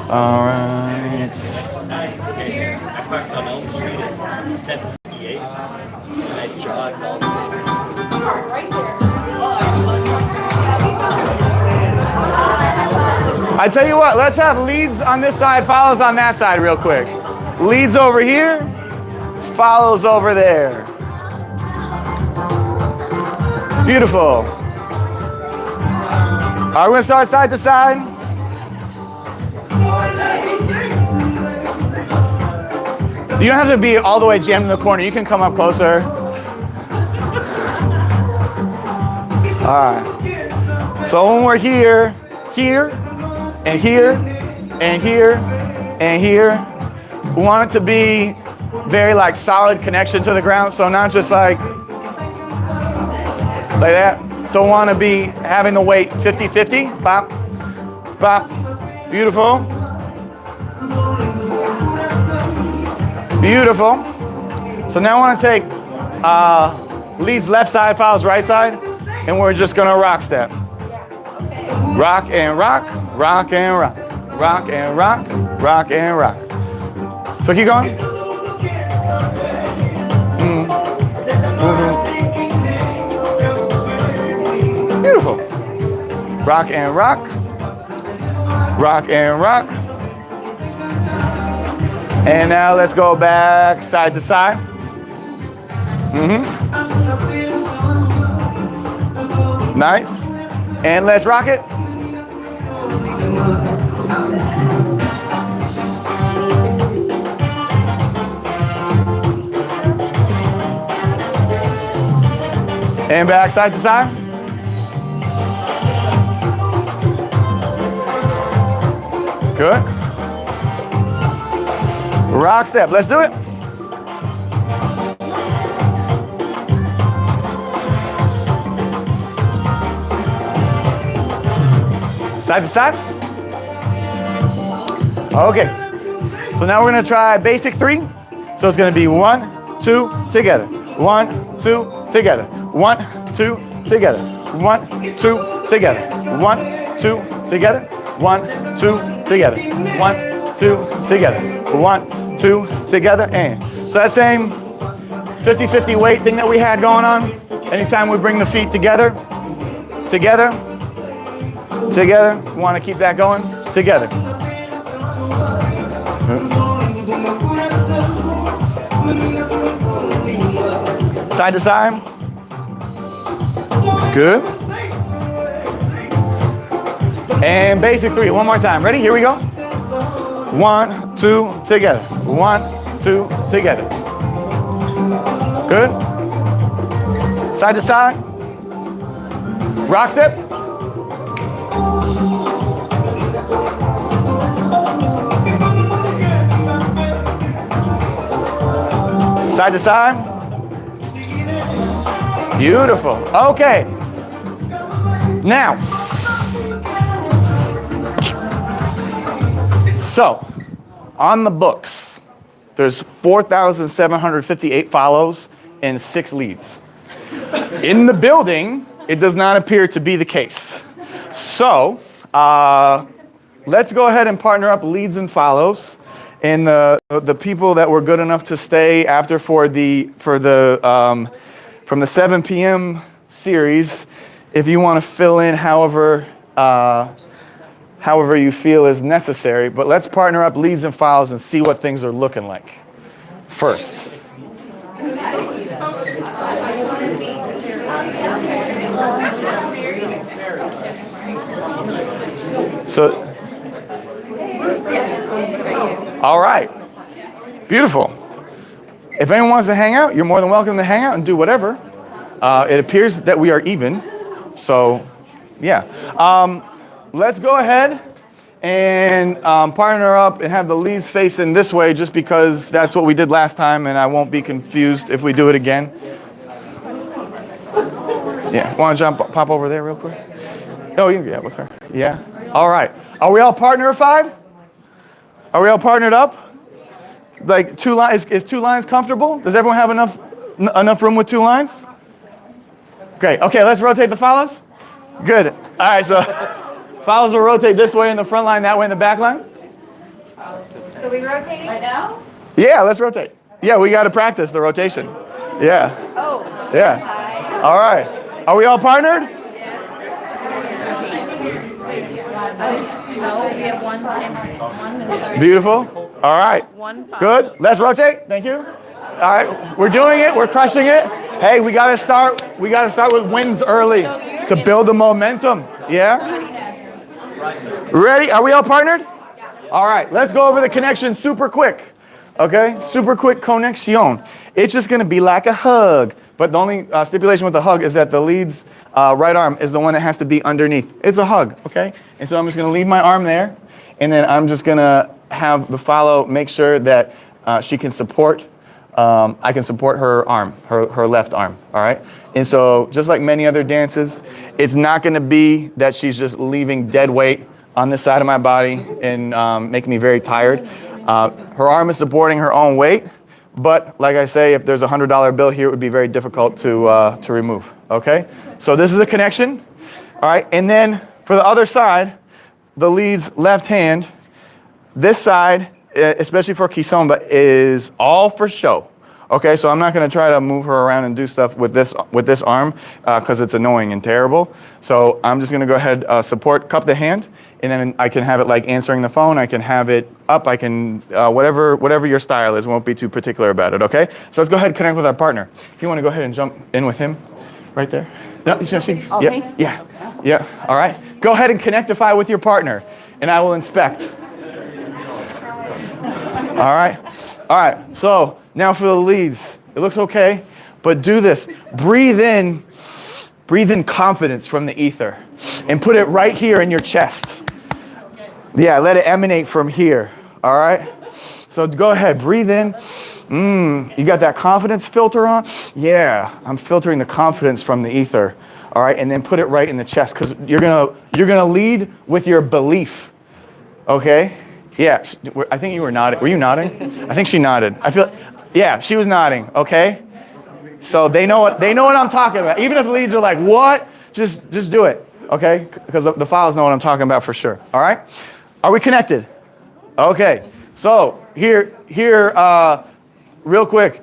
All right. I parked on Elm Street at 7:58, and I jogged all the way. Right there. I tell you what, let's have leads on this side, follows on that side real quick. Leads over here, follows over there. Beautiful. All right, we're gonna start side to side. You don't have to be all the way jammed in the corner. You can come up closer. All right. So when we're here, here, and here, and here, and here, we want it to be very like solid connection to the ground. So not just like that. So we want to be having the weight 50-50. Bop, bop. Beautiful. Beautiful. So now I want to take leads left side, follows right side, and we're just gonna rock step. Rock and rock, rock and rock, rock and rock, rock and rock. So keep going. Beautiful. Rock and rock, rock and rock. And now let's go back side to side. Nice. And let's rock it. And back side to side. Good. Rock step, let's do it. Side to side. Okay. So now we're gonna try basic 3. So it's gonna be 1, 2, together. 1, 2, together. 1, 2, together. 1, 2, together. 1, 2, together. 1, 2, together. 1, 2, together. 1, 2, together, and. So that same 50-50 weight thing that we had going on, anytime we bring the feet together, together, together, we want to keep that going, together. Side to side. Good. And basic 3, one more time. Ready? Here we go. 1, 2, together. 1, 2, together. Good. Side to side. Rock step. Side to side. Beautiful. Okay. Now. So, on the books, there's 4,758 follows and 6 leads. In the building, it does not appear to be the case. So, let's go ahead and partner up leads and follows. And the people that were good enough to stay after from the 7 p.m. series, if you want to fill in however you feel is necessary. But let's partner up leads and files and see what things are looking like first. So, all right, beautiful. If anyone wants to hang out, you're more than welcome to hang out and do whatever. It appears that we are even, so yeah. Let's go ahead and partner up and have the leads facing this way just because that's what we did last time and I won't be confused if we do it again. Yeah, want to pop over there real quick? Oh, you can get with her. Yeah, all right. Are we all partnerified? Are we all partnered up? Like 2 lines, is 2 lines comfortable? Does everyone have enough room with 2 lines? Great, okay, let's rotate the follows. Good. All right, so fouls will rotate this way in the front line, that way in the back line. So we rotating right now? Yeah, let's rotate. Yeah, we got to practice the rotation. Yeah. Oh. Yes. All right. Are we all partnered? No, we have one. Beautiful. All right. One foul. Good. Let's rotate. Thank you. All right. We're doing it. We're crushing it. Hey, we got to start. We got to start with wins early to build the momentum. Yeah. Ready? Are we all partnered? All right. Let's go over the connection super quick. Okay. Super quick connection. It's just going to be like a hug. But the only stipulation with the hug is that the lead's right arm is the one that has to be underneath. It's a hug, okay? And so I'm just going to leave my arm there, and then I'm just going to have the follow make sure that she can support, I can support her arm, her left arm, all right? And so just like many other dances, it's not going to be that she's just leaving dead weight on this side of my body and making me very tired. Her arm is supporting her own weight. But like I say, if there's a $100 bill here, it would be very difficult to remove, okay? So this is a connection, all right? And then for the other side, the lead's left hand, this side, especially for kizomba, is all for show, okay? So I'm not gonna try to move her around and do stuff with this arm because it's annoying and terrible. So I'm just gonna go ahead, cup the hand, and then I can have it like answering the phone. I can have it up. I can, whatever your style is, won't be too particular about it, okay? So let's go ahead and connect with our partner. If you want to go ahead and jump in with him, right there. No, yeah, all right. Go ahead and connectify with your partner, and I will inspect. All right, so now for the leads. It looks okay, but do this. Breathe in confidence from the ether, and put it right here in your chest. Yeah, let it emanate from here, all right? So go ahead, breathe in. You got that confidence filter on? Yeah, I'm filtering the confidence from the ether, all right? And then put it right in the chest, because you're gonna lead with your belief, okay? Yeah, I think you were nodding. Were you nodding? I think she nodded. Yeah, she was nodding, okay? So they know what I'm talking about. Even if the leads are like, what? Just do it, okay? Because the files know what I'm talking about for sure, all right? Are we connected? Okay, so here, real quick,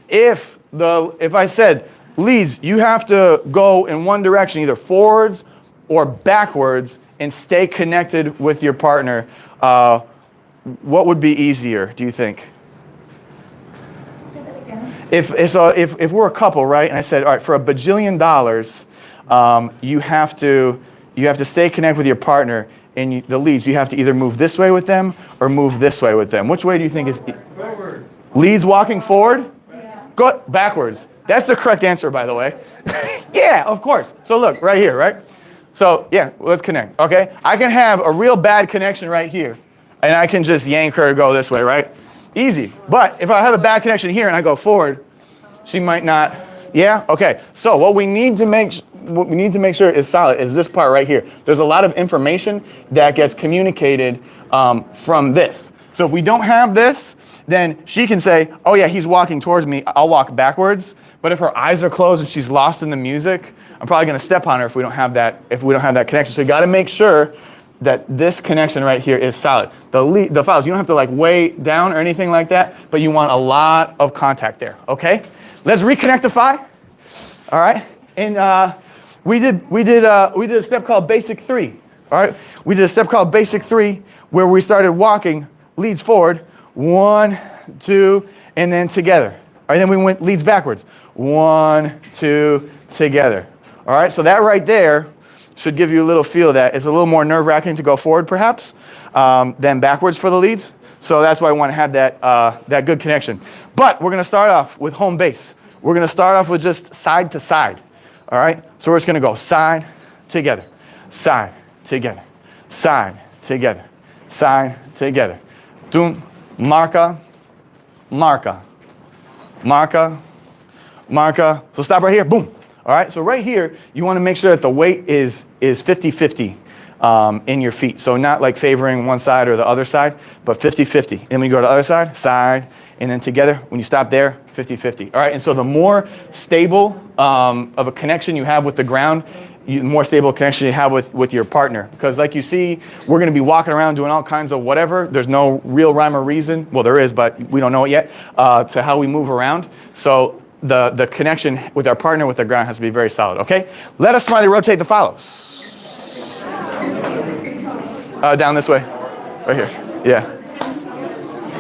if I said, leads, you have to go in one direction, either forwards or backwards, and stay connected with your partner, what would be easier, do you think? Say that again. If we're a couple, right, and I said, all right, for $1 bajillion, you have to stay connected with your partner, and the leads, you have to either move this way with them or move this way with them. Which way do you think is? Backwards. Leads walking forward? Yeah. Go backwards. That's the correct answer, by the way. Yeah, of course. So look, right here, right? So yeah, let's connect, okay? I can have a real bad connection right here, and I can just yank her to go this way, right? Easy. But if I have a bad connection here and I go forward, she might not. Yeah? Okay. So what we need to make sure is solid is this part right here. There's a lot of information that gets communicated from this. So if we don't have this, then she can say, oh yeah, he's walking towards me, I'll walk backwards. But if her eyes are closed and she's lost in the music, I'm probably gonna step on her if we don't have that connection. So you gotta make sure that this connection right here is solid. The files, you don't have to like way down or anything like that, but you want a lot of contact there, okay? Let's reconnectify, all right? And we did a step called basic 3, all right? We did a step called basic 3 where we started walking leads forward, 1, 2, and then together. All right, then we went leads backwards, 1, 2, together. All right, so that right there should give you a little feel that it's a little more nerve-wracking to go forward perhaps than backwards for the leads. So that's why I want to have that good connection. But we're going to start off with home base. We're going to start off with just side to side. All right, so we're just going to go side, together, side, together, side, together, side, together. Dun, marca, marca, marca, marca. So stop right here, boom. All right, so right here, you want to make sure that the weight is 50-50 in your feet. So not like favoring one side or the other side, but 50-50. Then we go to the other side, side, and then together, when you stop there, 50-50. All right, and so the more stable of a connection you have with the ground, more stable connection you have with your partner. Because like you see, we're going to be walking around doing all kinds of whatever. There's no real rhyme or reason. Well, there is, but we don't know it yet, to how we move around. So the connection with our partner, with the ground, has to be very solid, okay? Let us smartly rotate the follows. Down this way, right here, yeah.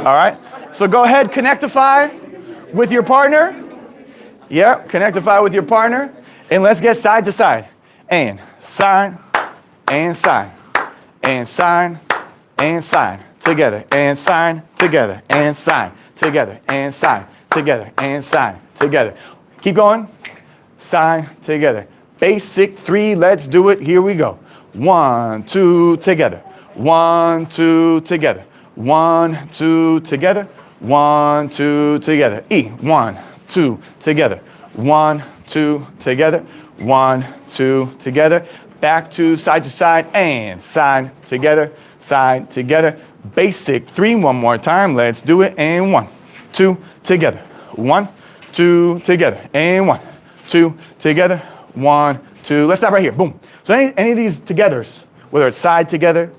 All right, so go ahead, connectify with your partner. Yeah, connectify with your partner. And let's get side to side. And side, and side, and side, and side. Together, and side, together, and side, together, and side, together, and side, together. Keep going. Side, together. Basic 3, let's do it. Here we go. 1, 2, together. 1, 2, together. 1, 2, together. 1, 2, together. E. 1, 2, together. 1, 2, together. 1, 2, together. Back to side, and side, together, side, together. Basic 3, one more time. Let's do it. And 1, 2, together. 1, 2, together. And 1, 2, together. 1, 2. Let's stop right here. Boom. So any of these togethers, whether it's side, together,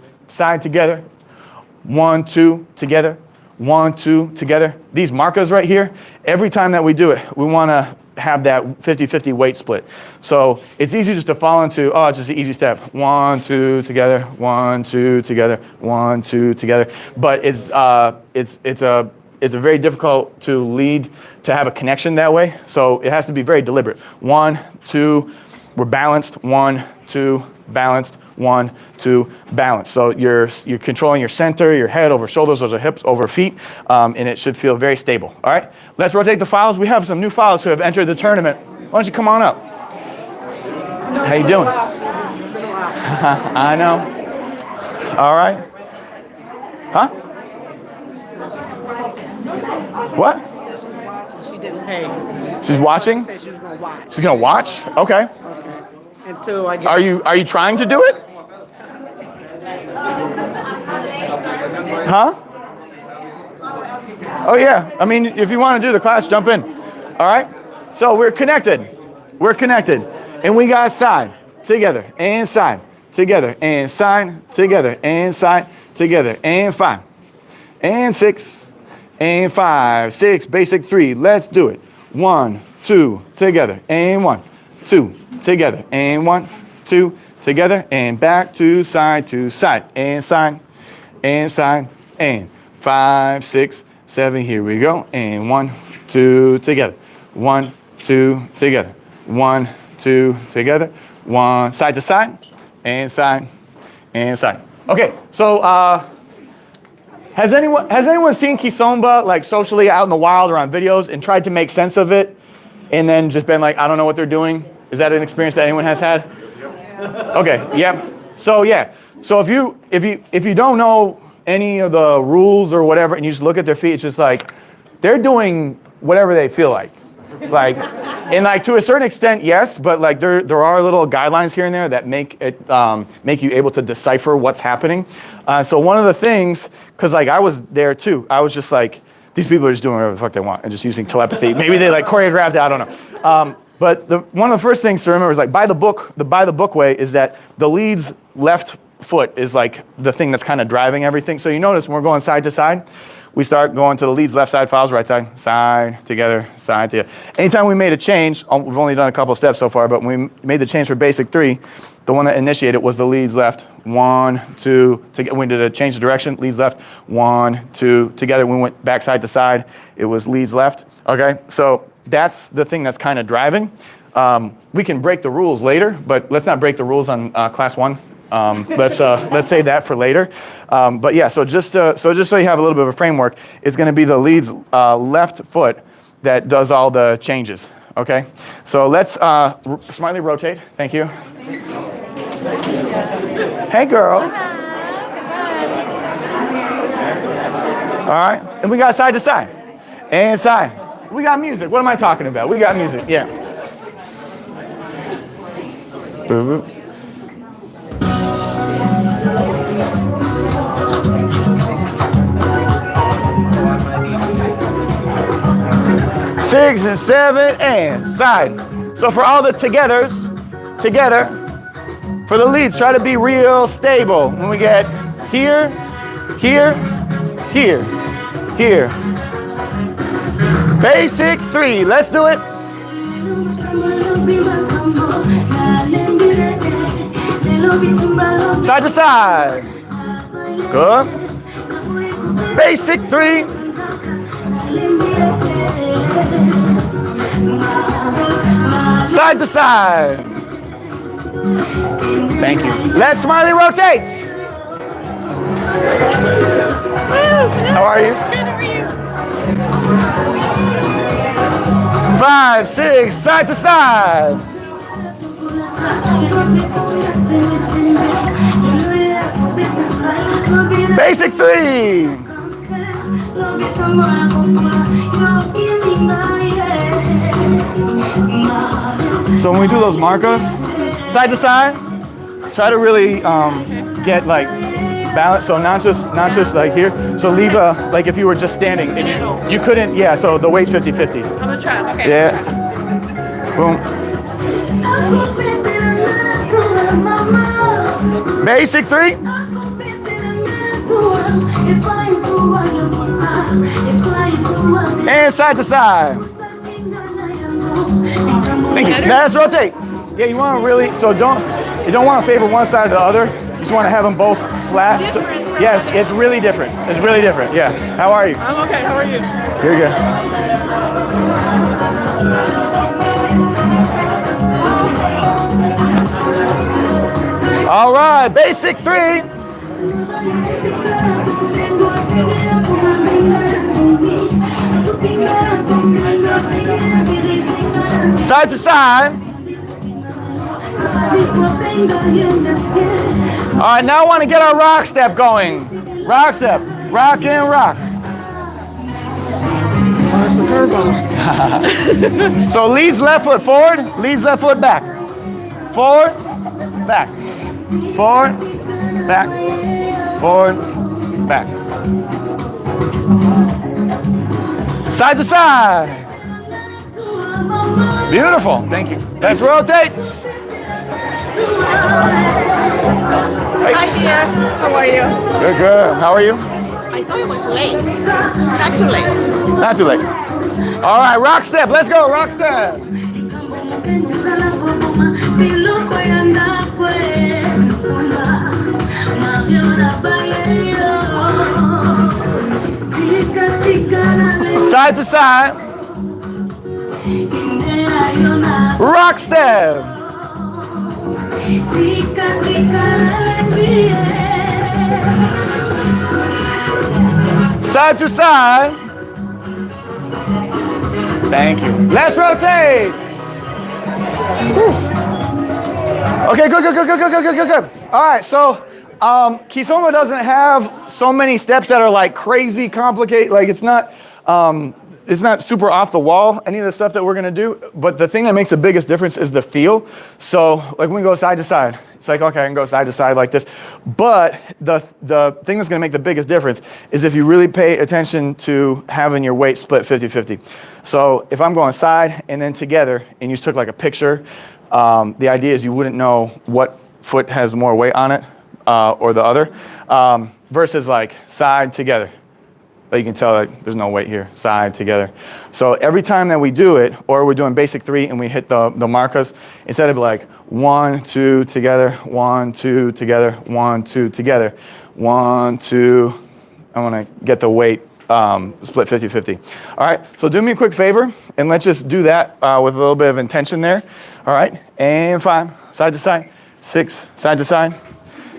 1, 2, together, 1, 2, together. These markers right here, every time that we do it, we want to have that 50-50 weight split. So it's easy just to fall into, oh, it's just an easy step. 1, 2, together, 1, 2, together, 1, 2, together. But it's very difficult to lead, to have a connection that way. So it has to be very deliberate. 1, 2, we're balanced. 1, 2, balanced. 1, 2, balance. So you're controlling your center, your head over shoulders, over hips, over feet, and it should feel very stable. All right, let's rotate the files. We have some new files who have entered the tournament. Why don't you come on up? How you doing? I know. All right. Huh? What? She didn't pay. She's watching? She said she was gonna watch. She's gonna watch? Okay. Until I get. Are you trying to do it? Huh? Oh yeah. I mean, if you want to do the class, jump in. All right. So we're connected. We're connected, and we got side together and side together and side together and side together and 5 and 6 and 5, 6. Basic 3. Let's do it. 1, 2 together and 1, 2 together and 1, 2 together and back to side and side and side and 5, 6, 7. Here we go. And 1, 2 together. 1, 2 together. 1, 2 together. 1 side to side and side and side. Okay, so has anyone seen kizomba like socially out in the wild or on videos and tried to make sense of it and then just been like, I don't know what they're doing? Is that an experience that anyone has had? Okay, yeah. So if you don't know any of the rules or whatever, and you just look at their feet, it's just like they're doing whatever they feel like. Like, and like to a certain extent, yes, but like there are little guidelines here and there that make you able to decipher what's happening. So one of the things, because like I was there too, I was just like, these people are just doing whatever the fuck they want and just using telepathy. Maybe they like choreographed it, I don't know. But one of the first things to remember is like by the book way is that the lead's left foot is like the thing that's kind of driving everything. So you notice when we're going side to side, we start going to the lead's left side files, right side, side, together, side, together. Anytime we made a change, we've only done a couple steps so far, but when we made the change for basic 3, the one that initiated was the lead's left, 1, 2, together. We did a change of direction, lead's left, 1, 2, together. We went back side to side, it was lead's left, okay? So that's the thing that's kind of driving. We can break the rules later, but let's not break the rules on class 1. Let's save that for later. But yeah, so just so you have a little bit of a framework, it's going to be the lead's left foot that does all the changes. Okay, so let's smartly rotate. Thank you. Hey, girl. All right, and we got side to side and side. We got music. What am I talking about? We got music. Yeah. Boo-boo. Six and 7 and side. So for all the togethers, together, For the leads, try to be real stable. When we get here, here, here, here. Basic 3, let's do it. Side to side. Good. Basic 3. Side to side. Thank you. Left smiley rotates. How are you? Good, how are you? 5, 6, side to side. Basic 3. So when we do those marcos, side to side, try to really get like balance. So not just like here. So leave like if you were just standing and you couldn't. Yeah. So the weight's 50-50. I'm gonna try. Okay. Yeah. Boom. Basic 3. And side to side. Thank you. Now let's rotate. Yeah, you want to really, so you don't want to favor one side or the other. You just want to have them both flat. So, yes, it's really different. It's really different. Yeah. How are you? I'm okay. How are you? You're good. All right, basic 3. Side to side. All right, now I want to get our rock step going. Rock step, rock and rock. Oh, it's a curveball. So leads left foot forward, leads left foot back. Forward, back. Forward, back. Forward, back. Side to side. Beautiful, thank you. Let's rotate. Hi, dear. How are you? Good, good. How are you? I thought it was late. Not too late. Not too late. All right, rock step. Let's go, rock step. Side to side. Rock step. Side to side. Thank you. Let's rotate. Whew. Okay, good. All right, so kizomba doesn't have so many steps that are like crazy complicated. Like it's not super off the wall, any of the stuff that we're gonna do, but the thing that makes the biggest difference is the feel. So like when we go side to side, it's like, okay, I can go side to side like this. But the thing that's gonna make the biggest difference is if you really pay attention to having your weight split 50-50. So if I'm going side and then together, and you just took like a picture, the idea is you wouldn't know what foot has more weight on it or the other, versus like side together. But you can tell like, there's no weight here, side together. So every time that we do it, or we're doing basic 3 and we hit the marcas, instead of like 1, 2 together, 1, 2 together, 1, 2 together, 1, 2, I wanna get the weight split 50-50. All right, so do me a quick favor and let's just do that with a little bit of intention there. All right, and 5, side to side, 6, side to side,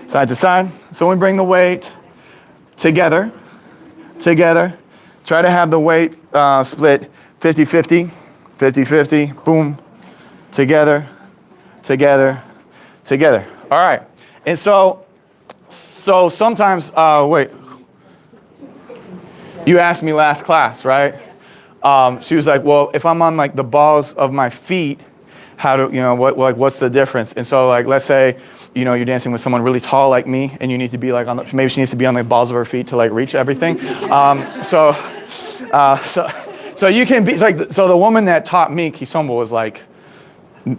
side to side. So we bring the weight together, try to have the weight split 50-50, 50-50, boom, together. All right, and so sometimes, wait, you asked me last class, right? She was like, well, if I'm on like the balls of my feet, how do, what's the difference? And so like, let's say, you're dancing with someone really tall like me and you need to be like maybe she needs to be on the balls of her feet to like reach everything. So you can be like, so the woman that taught me kizomba was like,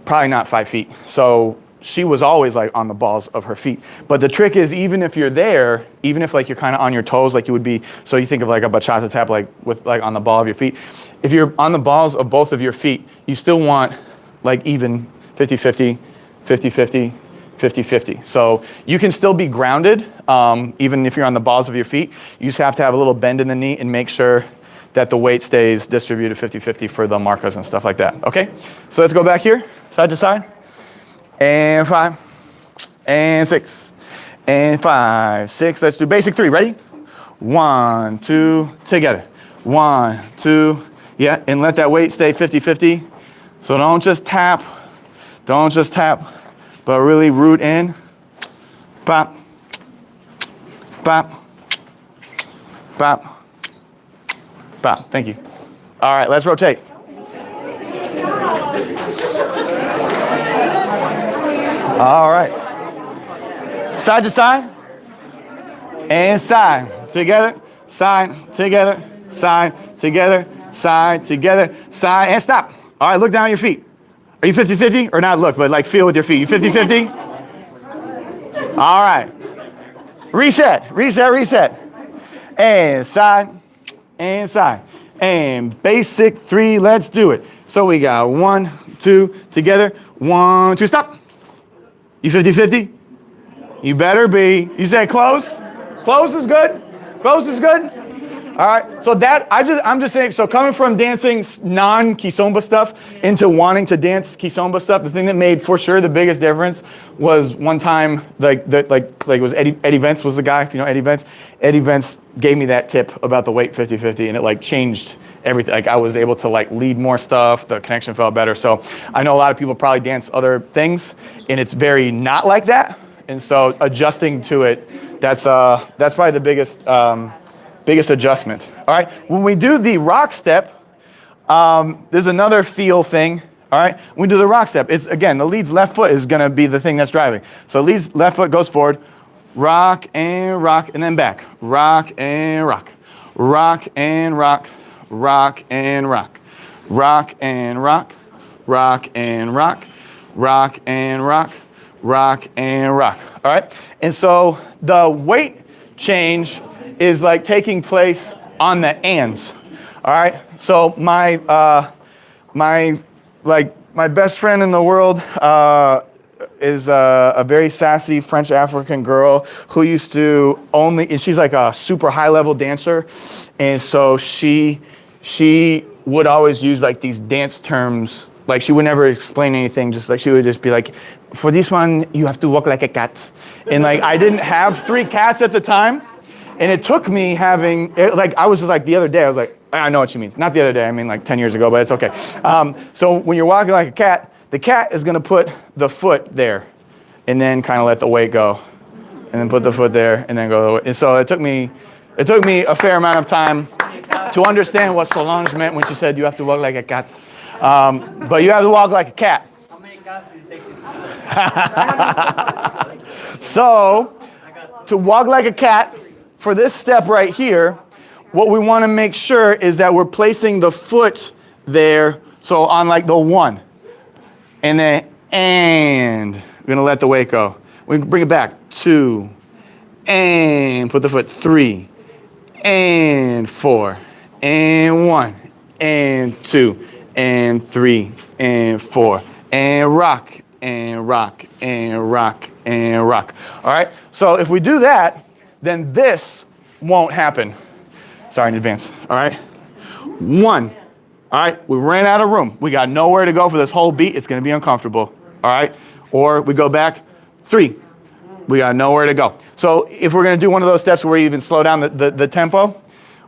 probably not 5 feet. So she was always like on the balls of her feet. But the trick is, even if you're there, even if like you're kind of on your toes like you would be, so you think of like a bachata tap like with like on the ball of your feet. If you're on the balls of both of your feet, you still want like even 50-50, 50-50, 50-50. So you can still be grounded, even if you're on the balls of your feet. You just have to have a little bend in the knee and make sure that the weight stays distributed 50-50 for the marcas and stuff like that, okay? So let's go back here, side to side. And 5, and 6, and 5, 6. Let's do basic 3, ready? 1, 2, together. 1, 2, yeah, and let that weight stay 50-50. So don't just tap, but really root in. Bop, bop, bop, bop. Thank you. All right, let's rotate. All right. Side to side. And side. Together. Side. Together. Side. Together. Side. Together. Side. And stop. All right, look down at your feet. Are you 50-50? Or not look, but like feel with your feet. You 50-50? All right. Reset. Reset. Reset. And side. And side. And basic 3. Let's do it. So we got 1, 2, together. 1, 2, stop. You 50-50? You better be. You said close? Close is good? Close is good? All right. So that, I'm just saying, so coming from dancing non-kizomba stuff into wanting to dance kizomba stuff, the thing that made for sure the biggest difference was one time, it was Eddie Vance was the guy, if you know Eddie Vance. Eddie Vance gave me that tip about the weight 50-50, and it like changed everything. Like I was able to like lead more stuff, the connection felt better. So I know a lot of people probably dance other things, and it's very not like that. And so adjusting to it, that's probably the biggest adjustment. All right, when we do the rock step, there's another feel thing. All right, when we do the rock step, it's again, the lead's left foot is gonna be the thing that's driving. So lead's left foot goes forward, rock, and then back. Rock and rock, rock and rock, rock and rock, rock and rock, rock and rock, rock and rock, rock and rock. All right, and so the weight change is like taking place on the ands. All right. So my best friend in the world is a very sassy French African girl who used to and she's like a super high level dancer, and so she would always use like these dance terms. Like she would never explain anything. Just like she would just be like, for this one you have to walk like a cat. And like I didn't have 3 cats at the time. And it took me having, I was just like the other day, I was like, I know what she means. Not the other day, I mean like 10 years ago, but it's okay. So when you're walking like a cat, the cat is gonna put the foot there and then kind of let the weight go. And then put the foot there and then go. And so it took me a fair amount of time to understand what Solange meant when she said you have to walk like a cat. But you have to walk like a cat. How many cats do you take? So, to walk like a cat, for this step right here, what we want to make sure is that we're placing the foot there, so on like the 1. And then, and we're going to let the weight go. We bring it back, 2, and put the foot, 3, and 4, and 1, and 2, and 3, and 4, and rock, and rock, and rock, and rock. All right, so if we do that, then this won't happen. Sorry in advance, all right? 1, all right, we ran out of room. We got nowhere to go for this whole beat. It's gonna be uncomfortable, all right? Or we go back, 3, we got nowhere to go. So if we're gonna do one of those steps where we even slow down the tempo,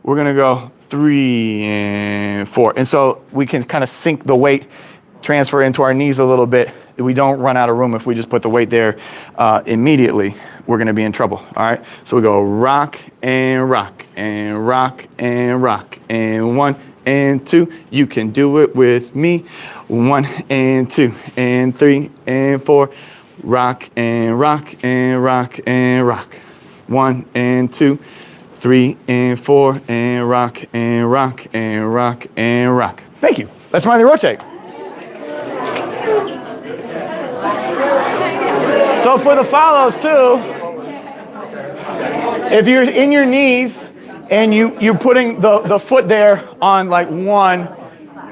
we're gonna go 3 and 4. And so we can kind of sink the weight, transfer into our knees a little bit. We don't run out of room if we just put the weight there immediately. We're gonna be in trouble, all right? So we go rock and rock and rock and rock and 1 and 2. You can do it with me. 1 and 2 and 3 and 4. Rock and rock and rock and rock. 1 and 2, 3 and 4 and rock and rock and rock and rock. Thank you. Let's finally rotate. So for the follows too, if you're in your knees and you're putting the foot there on like 1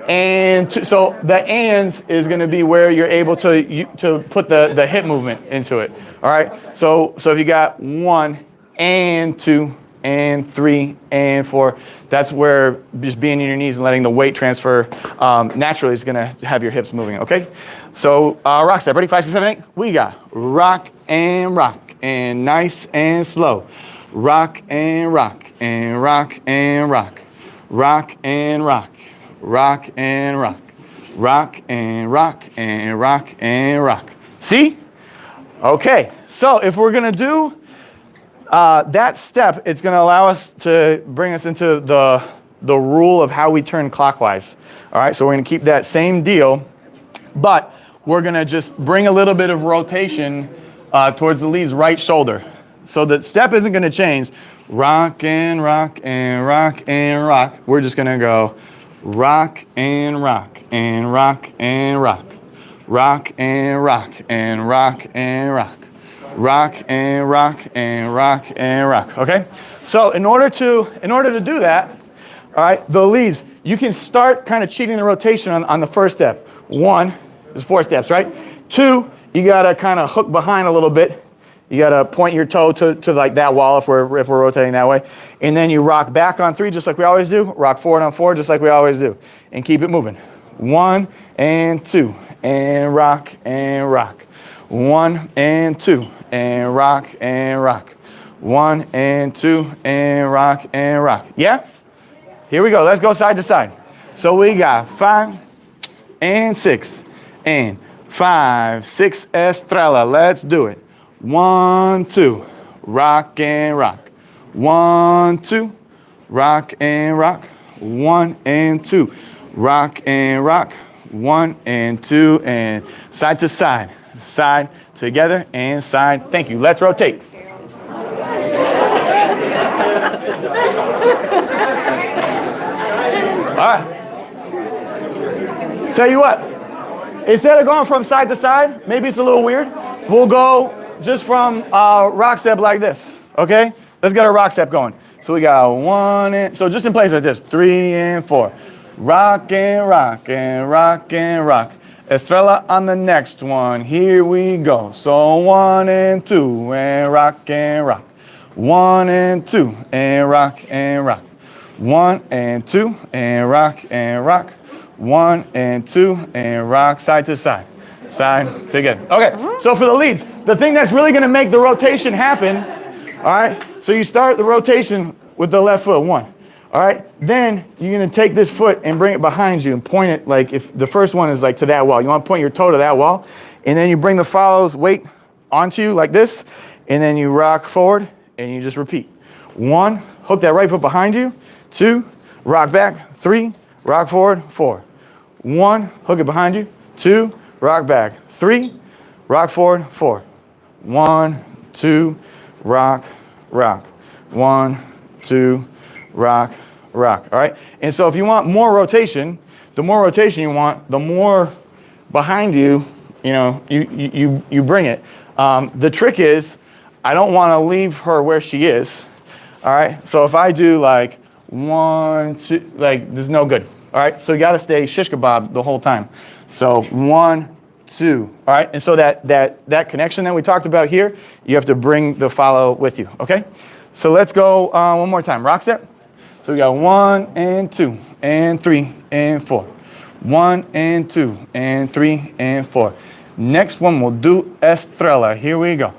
and 2, so the ands is going to be where you're able to put the hip movement into it. All right. So if you got 1 and 2 and 3 and 4, that's where just being in your knees and letting the weight transfer naturally is going to have your hips moving. Okay. So rock step. Ready? 5, 6, 7, 8. We got rock and nice and slow. Rock and rock and rock and rock. Rock and rock. Rock and rock. Rock and rock and rock and rock. See? Okay. So if we're going to do that step, it's going to allow us to bring us into the rule of how we turn clockwise. All right, so we're going to keep that same deal, but we're going to just bring a little bit of rotation towards the lead's right shoulder. So the step isn't going to change. Rock and rock and rock and rock. We're just going to go rock and rock and rock and rock. Rock and rock and rock and rock. Rock and rock and rock and rock. Okay? So in order to do that, all right, the leads, you can start kind of cheating the rotation on the first step. 1 is 4 steps, right? 2, you gotta kind of hook behind a little bit. You gotta point your toe to like that wall if we're rotating that way. And then you rock back on 3 just like we always do. Rock forward on 4 just like we always do. And keep it moving. 1 and 2 and rock and rock. 1 and 2 and rock and rock. 1 and 2 and rock and rock. Yeah? Here we go. Let's go side to side. So we got 5 and 6 and 5, 6 estrela. Let's do it. 1, 2, rock and rock. 1, 2, rock and rock. 1 and 2, rock and rock. 1 and 2 and side to side. Side together and side. Thank you. Let's rotate. All right. Tell you what, instead of going from side to side, maybe it's a little weird. We'll go just from rock step like this. Okay? Let's get a rock step going. So we got 1 and, so just in place like this, 3 and 4. Rock and rock and rock and rock. Estrela on the next one. Here we go. So 1 and 2 and rock and rock. 1 and 2 and rock and rock. 1 and 2 and rock and rock. 1 and 2 and rock side to side. Side together. Okay, so for the leads, the thing that's really going to make the rotation happen, all right, so you start the rotation with the left foot, 1. All right, then you're going to take this foot and bring it behind you and point it like if the first one is like to that wall. You want to point your toe to that wall, and then you bring the follows weight onto you like this, and then you rock forward, and you just repeat. 1, hook that right foot behind you. 2, rock back. 3, rock forward. 4. 1, hook it behind you. 2, rock back. 3, rock forward. 4. 1, 2, rock, rock. 1, 2, rock, rock. All right? And so if you want more rotation, the more rotation you want, the more behind you, you bring it. The trick is, I don't want to leave her where she is. All right? So if I do like 1, 2, like this is no good. All right? So you got to stay shish kebab the whole time. So 1, 2. All right? And so that connection that we talked about here, you have to bring the follow with you. Okay? So let's go one more time. Rock step. So we got 1 and 2 and 3 and 4. 1 and 2 and 3 and 4. Next one we'll do estrela. Here we go.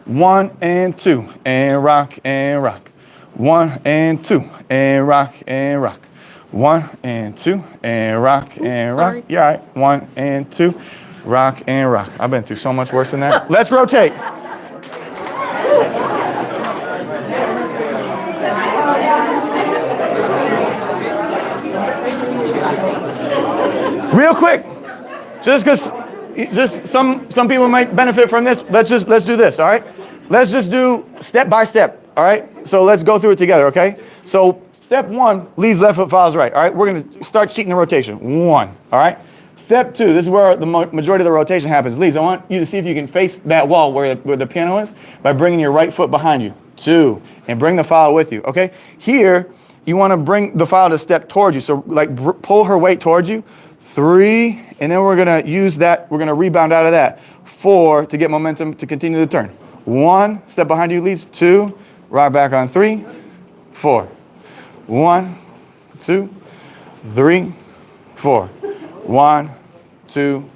1 and 2 and rock and rock. 1 and 2 and rock and rock. 1 and 2 and rock and rock. Yeah, all right. 1 and 2, rock and rock. I've been through so much worse than that. Let's rotate. Real quick, just because some people might benefit from this, let's do this, all right? Let's just do step by step, all right? So let's go through it together, okay? So step 1, leads left foot, follows right, all right? We're going to start cheating the rotation. 1, all right? Step 2, this is where the majority of the rotation happens. Leads, I want you to see if you can face that wall where the piano is by bringing your right foot behind you. 2, and bring the file with you, okay? Here, you want to bring the file to step towards you. So like pull her weight towards you. 3, and then we're going to use that. We're going to rebound out of that. 4, to get momentum to continue the turn. 1, step behind you, leads. 2, rock back on 3, 4. 1, 2, 3, 4. 1, 2,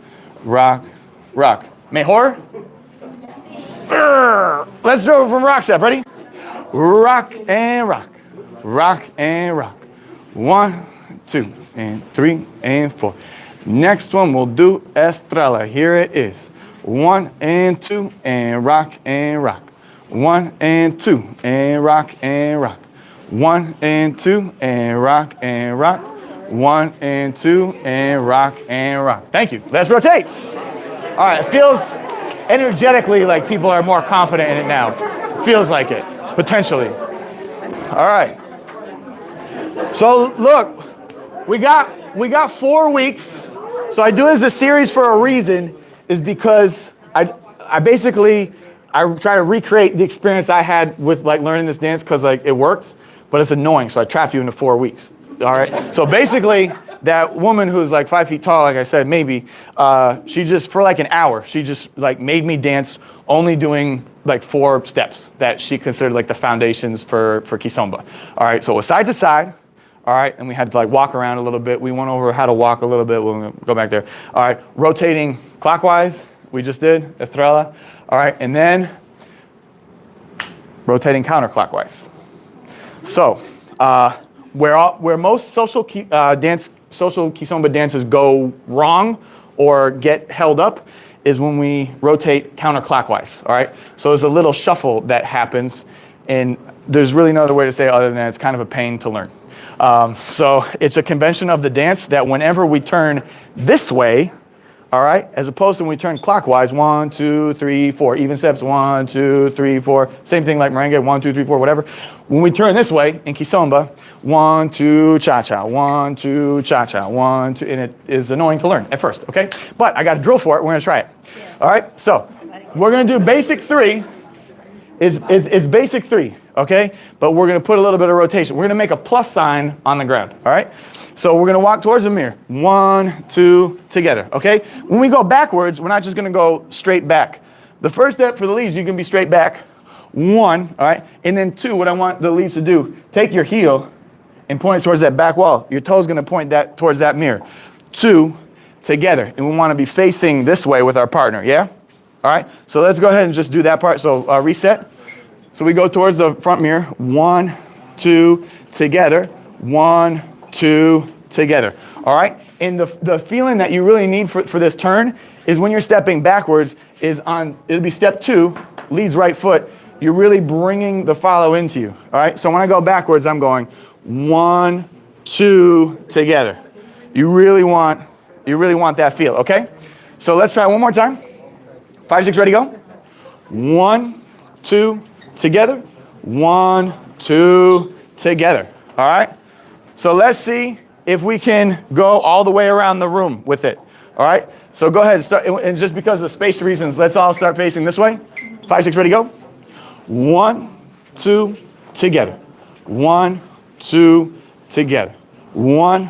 rock, rock. Mejor? Let's do it from rock step. Ready? Rock and rock. Rock and rock. 1, 2, and 3, and 4. Next one, we'll do estrela. Here it is. 1 and 2, and rock and rock. 1 and 2, and rock and rock. 1 and 2, and rock and rock. 1 and 2, and rock and rock. Thank you. Let's rotate. All right, it feels energetically like people are more confident in it now. Feels like it, potentially. All right. So look, we got 4 weeks. So I do it as a series for a reason, is because I try to recreate the experience I had with like learning this dance, because like it worked, but it's annoying. So I trapped you into 4 weeks. All right. So basically, that woman who's like 5 feet tall, like I said, maybe, she just, for like an hour, she just like made me dance only doing like 4 steps that she considered like the foundations for kizomba. All right. So it was side to side. All right. And we had to like walk around a little bit. We went over how to walk a little bit. We'll go back there. All right. Rotating clockwise. We just did estrela. All right. And then rotating counterclockwise. So, where most social kizomba dances go wrong or get held up is when we rotate counterclockwise, all right? So there's a little shuffle that happens, and there's really no other way to say it other than it's kind of a pain to learn. So it's a convention of the dance that whenever we turn this way, all right, as opposed to when we turn clockwise, 1, 2, 3, 4, even steps, 1, 2, 3, 4, same thing like merengue, 1, 2, 3, 4, whatever. When we turn this way in kizomba, 1, 2, cha-cha, 1, 2, cha-cha, 1, 2, and it is annoying to learn at first, okay? But I got a drill for it, we're gonna try it. All right, so we're gonna do basic 3, is basic 3, okay? But we're gonna put a little bit of rotation. We're gonna make a plus sign on the ground, all right? So we're gonna walk towards the mirror. 1, 2, together, okay? When we go backwards, we're not just gonna go straight back. The first step for the leads, you can be straight back. 1, all right? And then 2, what I want the leads to do, take your heel and point it towards that back wall. Your toe's gonna point that towards that mirror. 2, together. And we wanna be facing this way with our partner, yeah? All right, so let's go ahead and just do that part. So reset. So we go towards the front mirror. 1, 2, together. 1, 2, together. All right? And the feeling that you really need for this turn is when you're stepping backwards is it'll be step 2, leads right foot. You're really bringing the follow into you. All right? So when I go backwards, I'm going 1, 2, together. You really want that feel, okay? So let's try it one more time. 5, 6, ready, go. 1, 2, together. 1, 2, together. All right? So let's see if we can go all the way around the room with it. All right? So go ahead and start. And just because of space reasons, let's all start facing this way. 5, 6, ready, go. 1, 2, together. 1, 2, together. 1,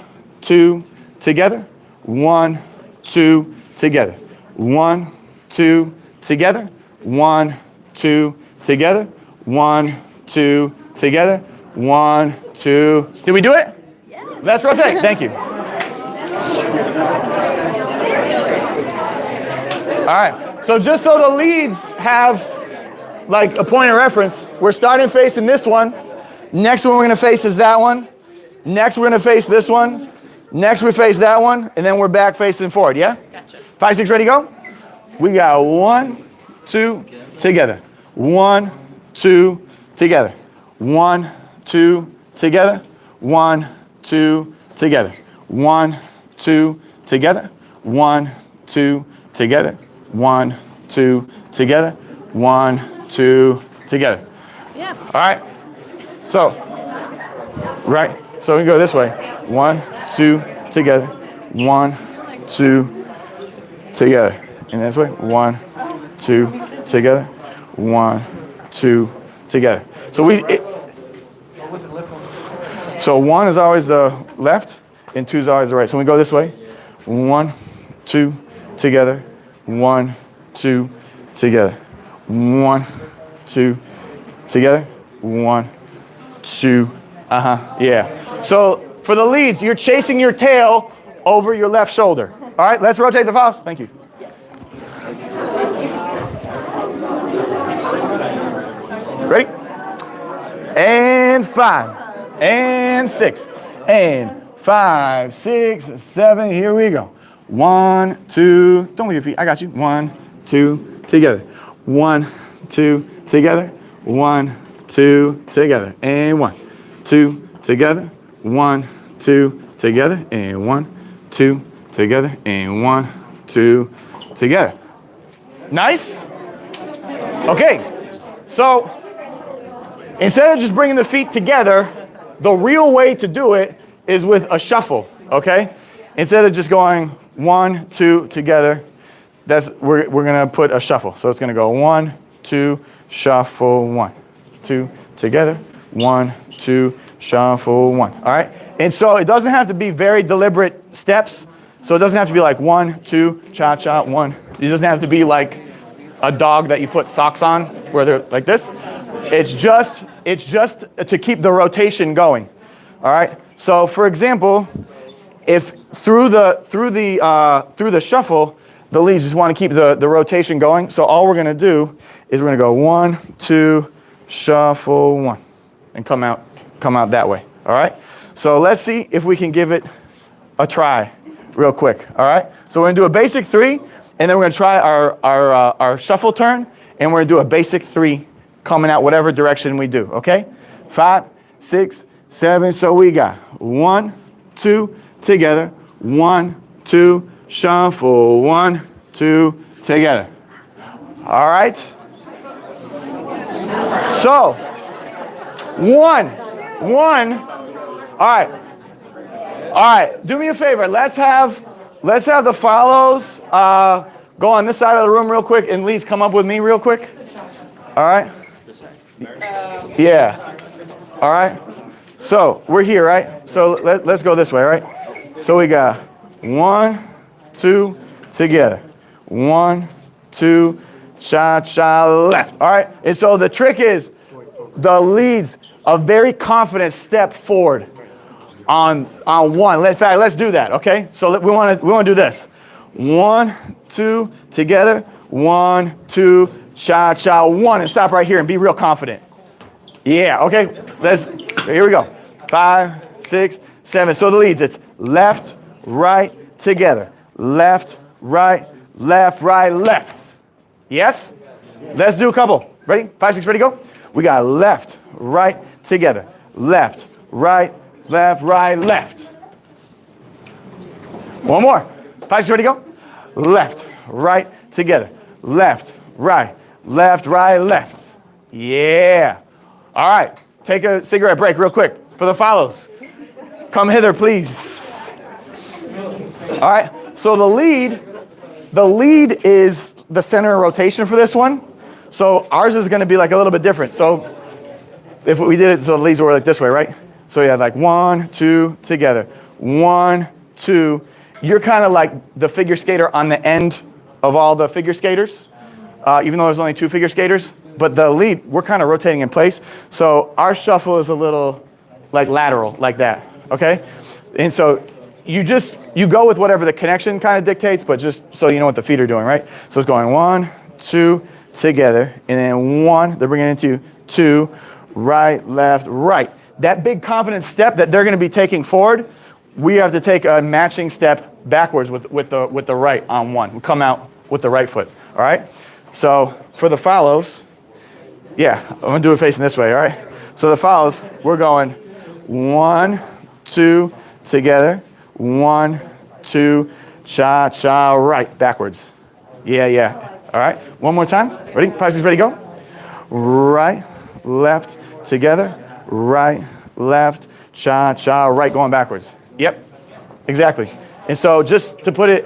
2, together. 1, 2, together. 1, 2, together. 1, 2, together. 1, 2, together. 1, 2. Did we do it? Yeah. Let's rotate. Thank you. All right. So just so the leads have like a point of reference, we're starting facing this one. Next one we're going to face is that one. Next we're going to face this one. Next we face that one, and then we're back facing forward. Yeah? Gotcha. 5, 6, ready, go. We got 1, 2, together. 1, 2, together. 1, 2, together. 1, 2, together. 1, 2, together. 1, 2, together. 1, 2, together. 1, 2, together. Yeah. All right. So, right. So we go this way. 1, 2, together. 1, two, together. And this way, 1, 2, together. 1, 2, together. So 1 is always the left, and 2 is always the right. So we go this way. 1, 2, together. 1, 2, together. 1, 2, together. 1, 2. Yeah. So for the leads, you're chasing your tail over your left shoulder. All right, let's rotate the files. Thank you. Ready? And 5, and 6, and 5, 6, 7. Here we go. 1, 2. Don't leave your feet. I got you. 1, 2, together. 1, 2, together. 1, 2, together. And 1, 2, together. 1, 2, together. And 1, 2, together. And 1, 2, together. Nice? Okay. So instead of just bringing the feet together, the real way to do it is with a shuffle, okay? Instead of just going 1, 2, together, we're gonna put a shuffle. So it's gonna go 1, 2, shuffle, 1, 2, together, 1, 2, shuffle, 1, all right? And so it doesn't have to be very deliberate steps. So it doesn't have to be like 1, 2, cha-cha, 1. It doesn't have to be like a dog that you put socks on where they're like this. It's just to keep the rotation going. All right. So for example, if through the shuffle, the leads just want to keep the rotation going. So all we're going to do is we're going to go 1, 2, shuffle, 1, and come out that way. All right. So let's see if we can give it a try real quick. All right. So we're going to do a basic 3, and then we're going to try our shuffle turn, and we're going to do a basic 3 coming out whatever direction we do. Okay. 5, 6, 7. So we got 1, 2, together. 1, 2, shuffle. 1, 2, together. All right. So 1. All right. Do me a favor. Let's have the follows go on this side of the room real quick, and Lee's come up with me real quick. All right. Yeah. All right. So we're here, right? So let's go this way, right? So we got 1, 2, together. 1, 2, cha-cha, left. All right. And so the trick is the leads a very confident step forward on 1. In fact, let's do that. Okay. So we want to do this. 1, 2, together. 1, 2, cha-cha, 1, and stop right here and be real confident. Yeah. Okay. Here we go. 5, 6, 7. So the leads, it's left, right, together. Left, right, left. Yes? Let's do a couple. Ready? 5, 6, ready, go. We got left, right, together. Left, right, left. One more. 5, 6, ready, go. Left, right, together. Left, right, left. Yeah. All right. Take a cigarette break real quick for the follows. Come hither, please. All right. So the lead is the center of rotation for this one. So ours is going to be like a little bit different. So if we did it, so the leads were like this way, right? So you had like 1, 2, together. 1, 2. You're kind of like the figure skater on the end of all the figure skaters, even though there's only 2 figure skaters. But the lead, we're kind of rotating in place. So our shuffle is a little like lateral, like that, okay? And so you go with whatever the connection kind of dictates, but just so you know what the feet are doing, right? So it's going 1, 2, together, and then 1, they're bringing it into 2, right, left, right. That big confident step that they're going to be taking forward, we have to take a matching step backwards with the right on 1. We come out with the right foot, all right? So for the follows, yeah, I'm going to do it facing this way, all right? So the follows, we're going 1, 2, together. 1, 2, cha-cha, right, backwards. Yeah. All right, one more time. Ready? 5, 6, ready, go. Right, left, together. Right, left, cha-cha, right, going backwards. Yep, exactly. And so just to put it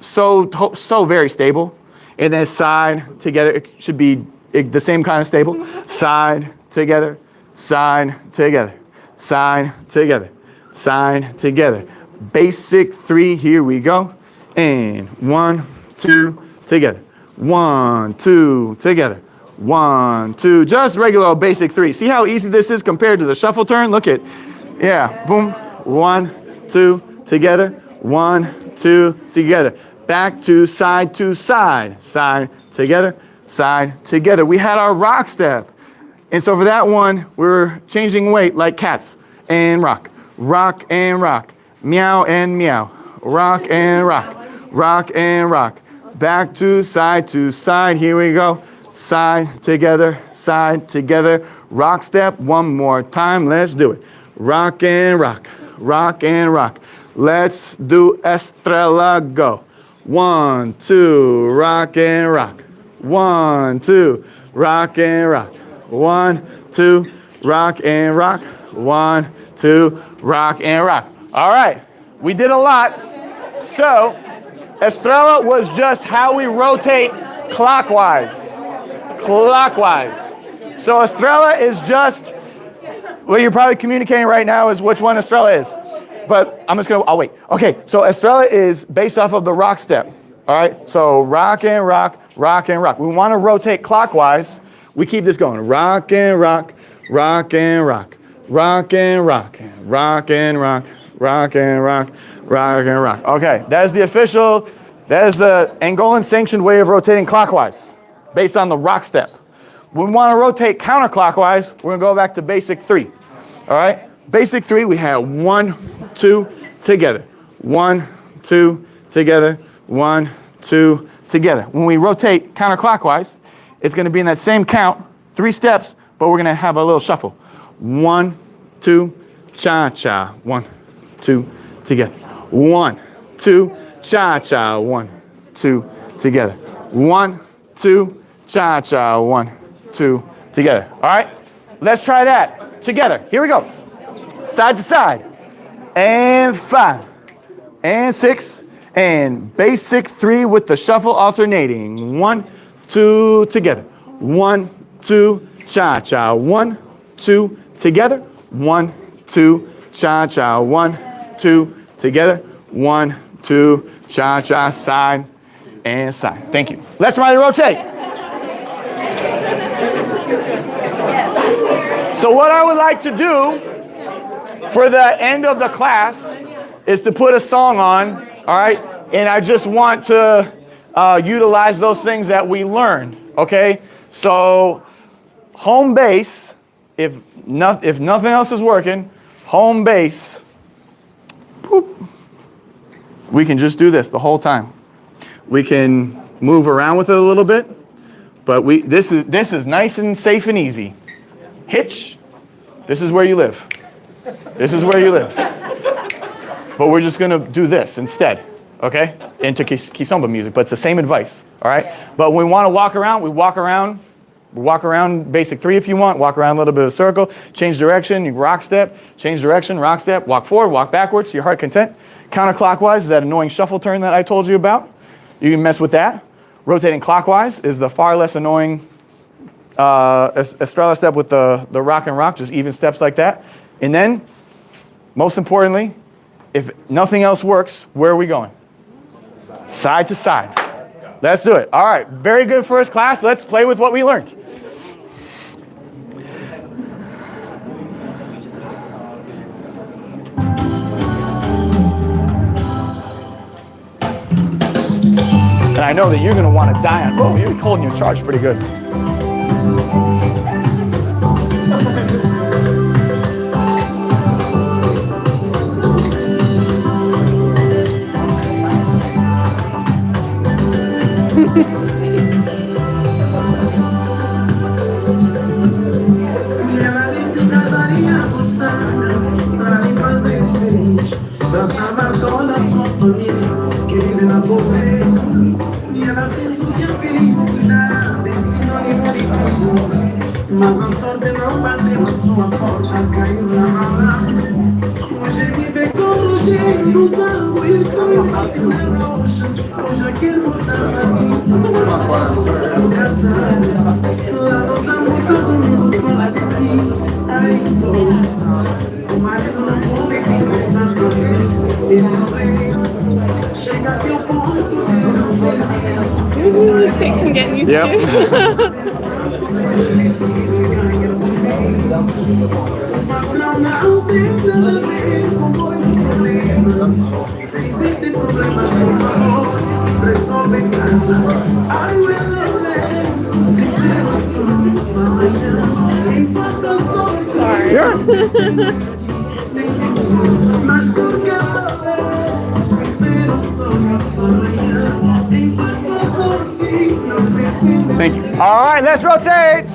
so very stable. And then side together, it should be the same kind of stable. Side together, side together, side together, side together. Basic 3, here we go. And 1, 2, together. 1, 2, together. 1, 2, just regular old basic 3. See how easy this is compared to the shuffle turn? Look at, yeah, boom. 1, 2, together. 1, 2, together. Back to side, side together, side together. We had our rock step. And so for that one, we're changing weight like cats. And rock, rock and rock, meow and meow, rock and rock, rock and rock. Back to side, here we go. Side together, rock step. One more time, let's do it. Rock and rock, rock and rock. Let's do estrela, go. 1, 2, rock and rock. 1, 2, rock and rock. 1, 2, rock and rock. 1, 2, rock and rock. All right, we did a lot. So, estrela was just how we rotate clockwise. Clockwise. So estrela is just, what you're probably communicating right now is which one estrela is. But I'll wait. Okay, so estrela is based off of the rock step. All right, so rock and rock, rock and rock. We want to rotate clockwise. We keep this going. Rock and rock, rock and rock, rock and rock, rock and rock, rock and rock, rock and rock. Okay, that is the Angolan sanctioned way of rotating clockwise, based on the rock step. When we want to rotate counterclockwise, we're going to go back to basic 3. All right? Basic 3, we have 1, 2, together. 1, 2, together. 1, 2, together. When we rotate counterclockwise, it's going to be in that same count, 3 steps, but we're going to have a little shuffle. 1, 2, cha-cha. 1, 2, together. 1, 2, cha-cha. 1, 2, together. 1, 2, cha-cha. 1, 2, together. All right? Let's try that together. Here we go. Side to side. And 5. And 6. And basic 3 with the shuffle alternating. 1, 2, together. 1, 2, cha-cha. 1, 2, together. 1, 2, cha-cha. 1, 2, together. 1, 2, cha-cha. Side and side. Thank you. Let's try to rotate. So what I would like to do for the end of the class is to put a song on, all right? And I just want to utilize those things that we learned, okay? So home base, if nothing else is working, home base, boop, we can just do this the whole time. We can move around with it a little bit, but this is nice and safe and easy. Hitch, this is where you live. This is where you live. But we're just gonna do this instead, okay? Into kizomba music, but it's the same advice, all right? But when we wanna walk around, we walk around basic 3 if you want, walk around a little bit of a circle, change direction, you rock step, change direction, rock step, walk forward, walk backwards, to your heart content. Counterclockwise is that annoying shuffle turn that I told you about. You can mess with that. Rotating clockwise is the far less annoying estrela step with the rock and rock, just even steps like that. And then, most importantly, if nothing else works, where are we going? Side to side. Let's do it. All right, very good first class. Let's play with what we learned. And I know that you're going to want to die on. Oh, you're holding your charge pretty good. Mas a sorte não bateu a sua porta, caiu na mala. It takes some getting used to. Sorry. Thank you. All right, let's rotate.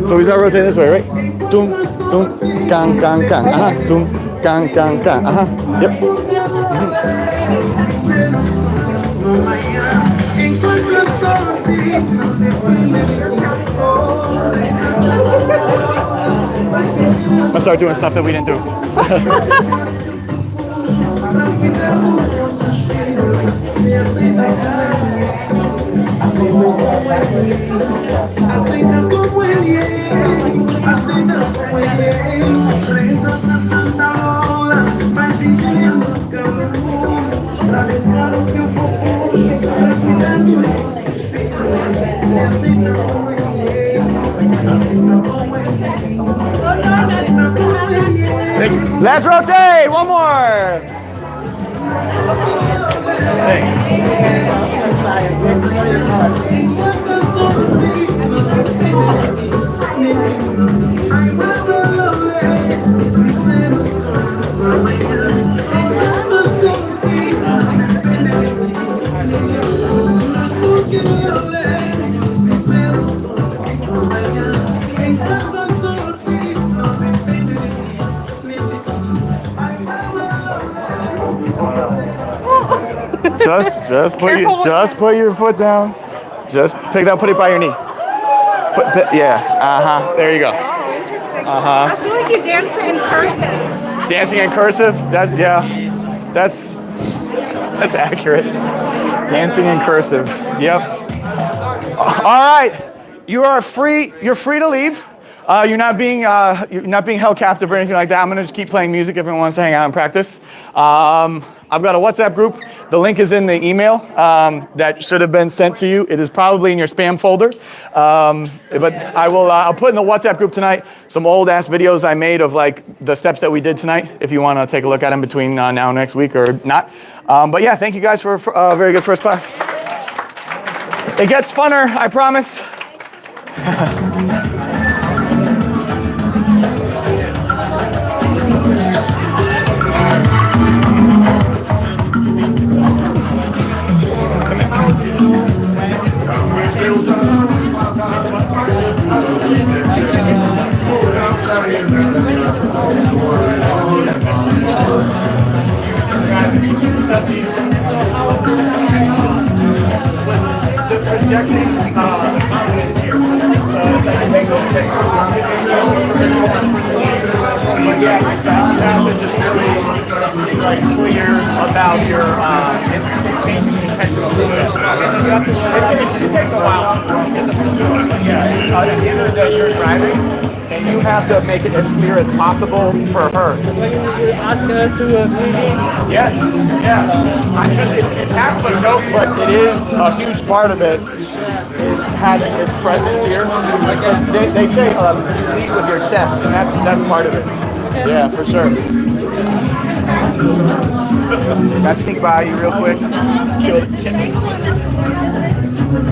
So we start rotating this way, right? Dum, dum, gang, gang, gang. Dum, gang, gang, gang. Yep. Let's start doing stuff that we didn't do. Let's rotate. One more. Thanks. Just put your foot down. Just pick that, put it by your knee. Yeah, there you go. Oh, interesting. I feel like you dance in cursive. Dancing in cursive? That's accurate. Dancing in cursive. Yep. All right. You're free to leave. You're not being held captive or anything like that. I'm gonna just keep playing music if anyone wants to hang out and practice. I've got a WhatsApp group. The link is in the email that should have been sent to you. It is probably in your spam folder. But I'll put in the WhatsApp group tonight some old ass videos I made of like the steps that we did tonight, if you want to take a look at them between now and next week or not. But yeah, thank you guys for a very good first class. It gets funner, I promise. The projecting confidence here. Yeah, you have to just really be like clear about your changing the intentional movement. It takes a while. Yeah, at the end of the day, you're driving. and you have to make it as clear as possible for her. You ask us to Yes, yeah. It's half of a joke, but it is a huge part of it. Is having his presence here. Because they say you lead with your chest, and that's part of it. Yeah, for sure. Can I sneak by you real quick?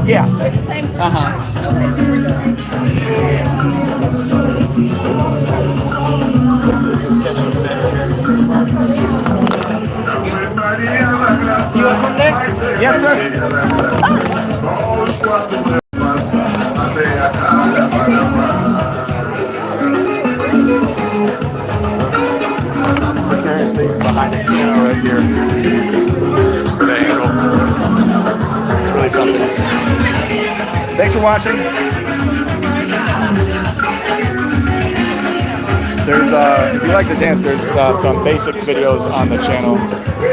Yeah. It's the same. This is sketchy bit. You want to come there? Yes, sir. Precariously behind the piano right here. The angle. It's really something. Thanks for watching. There's if you like to dance, there's some basic videos on the channel.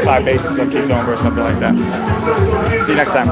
5 basics of kizomba or something like that. See you next time.